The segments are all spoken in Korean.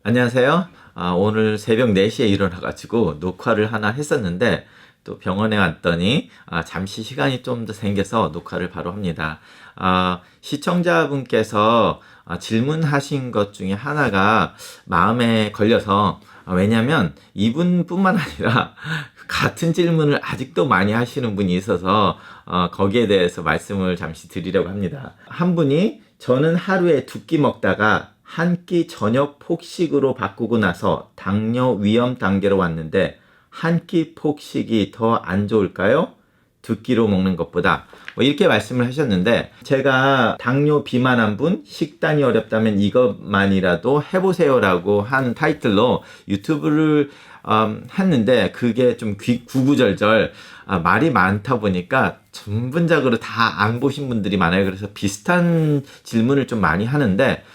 안녕하세요. 오늘 새벽 4시에 일어나가지고 녹화를 하나 했었는데 또 병원에 왔더니 잠시 시간이 좀 더 생겨서 녹화를 바로 합니다. 시청자분께서 질문하신 것 중에 하나가 마음에 걸려서 왜냐면 이분뿐만 아니라 같은 질문을 아직도 많이 하시는 분이 있어서 거기에 대해서 말씀을 잠시 드리려고 합니다. 한 분이 저는 하루에 2끼 먹다가 한 끼 저녁 폭식으로 바꾸고 나서 당뇨 위험 단계로 왔는데 한 끼 폭식이 더 안 좋을까요? 2끼로 먹는 것보다 이렇게 말씀을 하셨는데 제가 당뇨 비만한 분 식단이 어렵다면 이것만이라도 해보세요라고 한 타이틀로 유튜브를 했는데 그게 좀 구구절절 말이 많다 보니까 전문적으로 다 안 보신 분들이 많아요. 그래서 비슷한 질문을 좀 많이 하는데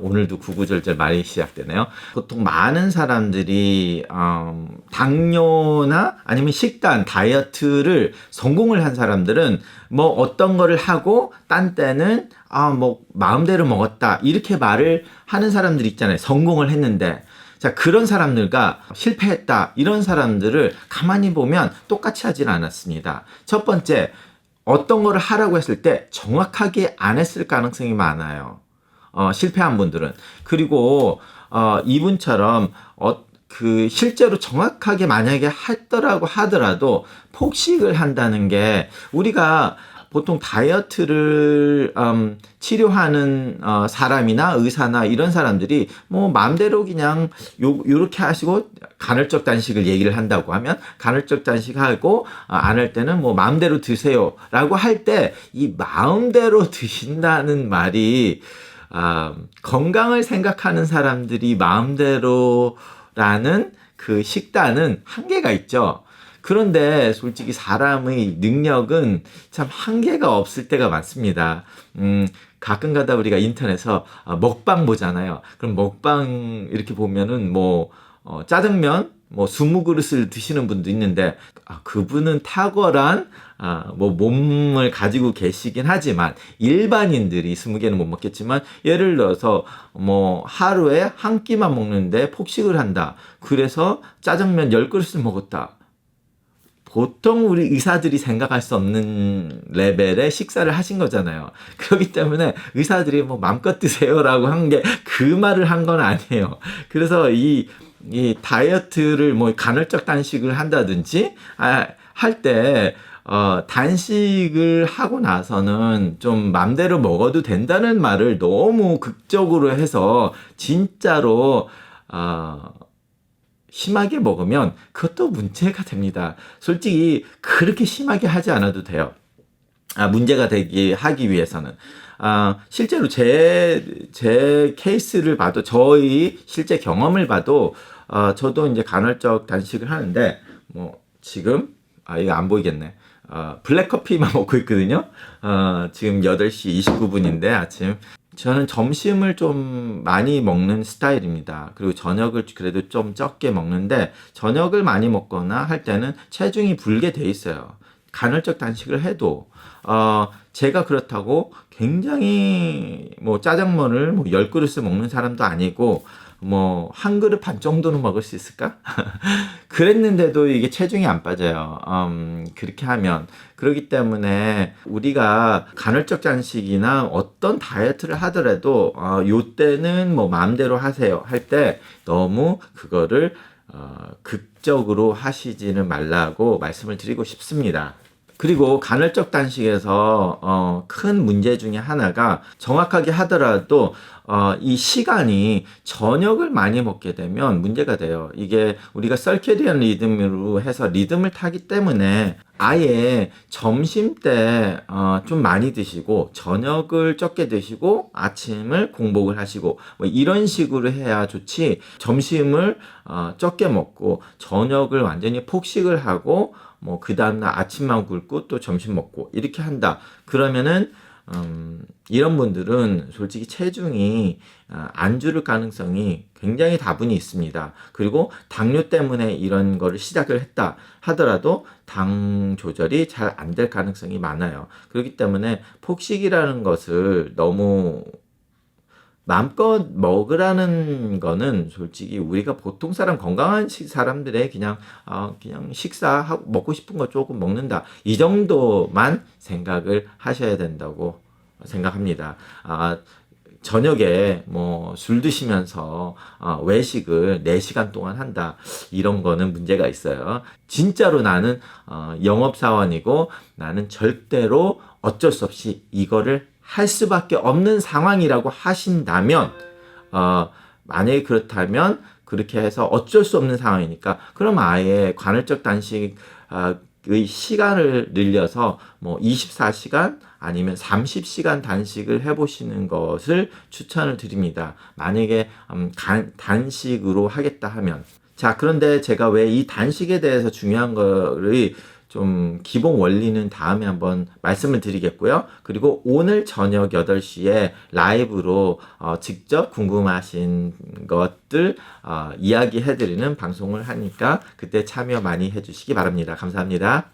오늘도 구구절절 말이 시작되네요. 보통 많은 사람들이 당뇨나 아니면 식단, 다이어트를 성공을 한 사람들은 뭐 어떤 거를 하고 딴 때는 뭐 마음대로 먹었다 이렇게 말을 하는 사람들이 있잖아요. 성공을 했는데 자, 그런 사람들과 실패했다 이런 사람들을 가만히 보면 똑같이 하진 않았습니다. 첫 번째, 어떤 거를 하라고 했을 때 정확하게 안 했을 가능성이 많아요. 실패한 분들은. 그리고 이분처럼 실제로 정확하게 만약에 했더라고 하더라도 폭식을 한다는 게 우리가 보통 다이어트를 치료하는 사람이나 의사나 이런 사람들이 뭐 마음대로 그냥 요렇게 하시고 간헐적 단식을 얘기를 한다고 하면 간헐적 단식하고 안 할 때는 뭐 마음대로 드세요라고 할 때 이 마음대로 드신다는 말이 건강을 생각하는 사람들이 마음대로라는 그 식단은 한계가 있죠. 그런데 솔직히 사람의 능력은 참 한계가 없을 때가 많습니다. 가끔 가다 우리가 인터넷에서 먹방 보잖아요. 그럼 먹방 이렇게 보면은 뭐 짜장면 뭐 20그릇을 드시는 분도 있는데 그분은 탁월한 뭐 몸을 가지고 계시긴 하지만 일반인들이 20개는 못 먹겠지만 예를 들어서 뭐 하루에 한 끼만 먹는데 폭식을 한다. 그래서 짜장면 10그릇을 먹었다. 보통 우리 의사들이 생각할 수 없는 레벨의 식사를 하신 거잖아요. 그렇기 때문에 의사들이 뭐 맘껏 드세요라고 한 게 그 말을 한 건 아니에요. 그래서 이 다이어트를 뭐 간헐적 단식을 한다든지 할 때 단식을 하고 나서는 좀 맘대로 먹어도 된다는 말을 너무 극적으로 해서 진짜로 심하게 먹으면 그것도 문제가 됩니다. 솔직히 그렇게 심하게 하지 않아도 돼요. 문제가 되게 하기 위해서는. 실제로 제 케이스를 봐도, 저희 실제 경험을 봐도, 저도 이제 간헐적 단식을 하는데, 뭐, 지금, 이거 안 보이겠네. 블랙커피만 먹고 있거든요. 지금 8시 29분인데, 아침. 저는 점심을 좀 많이 먹는 스타일입니다. 그리고 저녁을 그래도 좀 적게 먹는데, 저녁을 많이 먹거나 할 때는 체중이 불게 돼 있어요. 간헐적 단식을 해도 제가 그렇다고 굉장히 뭐 짜장면을 뭐 10그릇을 먹는 사람도 아니고 뭐 한 그릇 반 정도는 먹을 수 있을까? 그랬는데도 이게 체중이 안 빠져요. 그렇게 하면. 그렇기 때문에 우리가 간헐적 단식이나 어떤 다이어트를 하더라도 요때는 뭐 마음대로 하세요 할 때 너무 그거를 극적으로 하시지는 말라고 말씀을 드리고 싶습니다. 그리고 간헐적 단식에서 큰 문제 중에 하나가 정확하게 하더라도 이 시간이 저녁을 많이 먹게 되면 문제가 돼요. 이게 우리가 서케디안 리듬으로 해서 리듬을 타기 때문에 아예 점심 때 좀 많이 드시고 저녁을 적게 드시고 아침을 공복을 하시고 뭐 이런 식으로 해야 좋지, 점심을 적게 먹고 저녁을 완전히 폭식을 하고 뭐 그 다음날 아침만 굶고 또 점심 먹고 이렇게 한다. 그러면은 이런 분들은 솔직히 체중이 안 줄을 가능성이 굉장히 다분히 있습니다. 그리고 당뇨 때문에 이런 거를 시작을 했다 하더라도 당 조절이 잘 안 될 가능성이 많아요. 그렇기 때문에 폭식이라는 것을 너무 마음껏 먹으라는 거는 솔직히 우리가 보통 사람 건강한 사람들의 그냥 식사하고 먹고 싶은 거 조금 먹는다 이 정도만 생각을 하셔야 된다고 생각합니다. 저녁에 뭐 술 드시면서 외식을 4시간 동안 한다 이런 거는 문제가 있어요. 진짜로 나는 영업사원이고 나는 절대로 어쩔 수 없이 이거를 할 수밖에 없는 상황이라고 하신다면 만약에 그렇다면 그렇게 해서 어쩔 수 없는 상황이니까 그럼 아예 간헐적 단식의 시간을 늘려서 뭐 24시간 아니면 30시간 단식을 해보시는 것을 추천을 드립니다. 만약에 단식으로 하겠다 하면 자 그런데 제가 왜 이 단식에 대해서 중요한 거를 좀 기본 원리는 다음에 한번 말씀을 드리겠고요. 그리고 오늘 저녁 8시에 라이브로 직접 궁금하신 것들 이야기해드리는 방송을 하니까 그때 참여 많이 해주시기 바랍니다. 감사합니다.